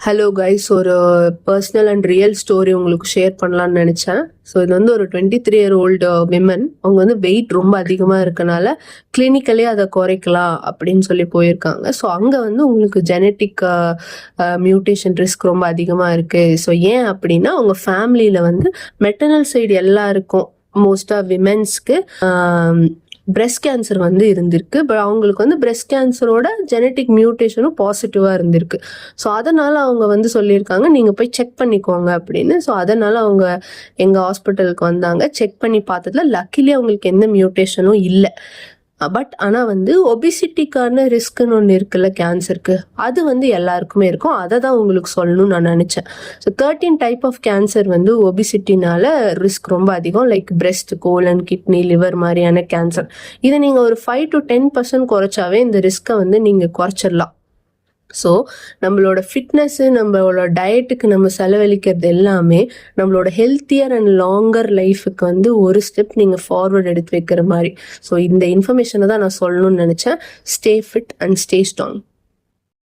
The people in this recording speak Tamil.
ஹலோ கைஸ், ஒரு பர்சனல் அண்ட் ரியல் ஸ்டோரி உங்களுக்கு ஷேர் பண்ணலான்னு நினச்சேன். ஸோ இது வந்து ஒரு 23-year-old விமன். அவங்க வந்து வெயிட் ரொம்ப அதிகமாக இருக்கனால கிளினிக்கலே அதை குறைக்கலாம் அப்படின்னு சொல்லி போயிருக்காங்க. ஸோ அங்கே வந்து உங்களுக்கு ஜெனட்டிக் மியூட்டேஷன் ரிஸ்க் ரொம்ப அதிகமாக இருக்குது. ஸோ ஏன் அப்படின்னா அவங்க ஃபேமிலியில் வந்து மெட்டர்னல் சைடு எல்லாருக்கும் மோஸ்ட்டாக விமென்ஸ்க்கு பிரெஸ்ட் கேன்சர் வந்து இருந்திருக்கு. பட் அவங்களுக்கு வந்து பிரெஸ்ட் கேன்சரோட ஜெனட்டிக் மியூட்டேஷனும் பாசிட்டிவாக இருந்திருக்கு. ஸோ அதனால் அவங்க வந்து சொல்லியிருக்காங்க நீங்கள் போய் செக் பண்ணிக்கோங்க அப்படின்னு. ஸோ அதனால் அவங்க எங்கள் ஹாஸ்பிட்டலுக்கு வந்தாங்க. செக் பண்ணி பார்த்ததுல லக்கிலி அவங்களுக்கு எந்த மியூட்டேஷனும் இல்லை. பட் ஆனால் வந்து ஒபிசிட்டிக்கான ரிஸ்க்குன்னு ஒன்று இருக்குல்ல கேன்சருக்கு, அது வந்து எல்லாருக்குமே இருக்கும். அதை தான் உங்களுக்கு சொல்லணும்னு நான் நினச்சேன். ஸோ 13 டைப் ஆஃப் கேன்சர் வந்து ஒபிசிட்டினால ரிஸ்க் ரொம்ப அதிகம். Like breast, colon, kidney, liver மாதிரியான கேன்சர். இதை நீங்கள் ஒரு 5 to 10% குறைச்சாவே இந்த ரிஸ்க்கை வந்து நீங்கள் குறைச்சிடலாம். ஸோ நம்மளோட ஃபிட்னஸ்ஸு, நம்மளோட டயட்டுக்கு நம்ம செலவழிக்கிறது எல்லாமே நம்மளோட ஹெல்த்தியர் அண்ட் லாங்கர் லைஃபுக்கு வந்து ஒரு ஸ்டெப் நீங்கள் ஃபார்வர்ட் எடுத்து வைக்கிற மாதிரி. ஸோ இந்த இன்ஃபர்மேஷனை தான் நான் சொல்லணும்னு நினச்சேன். Stay fit and stay strong.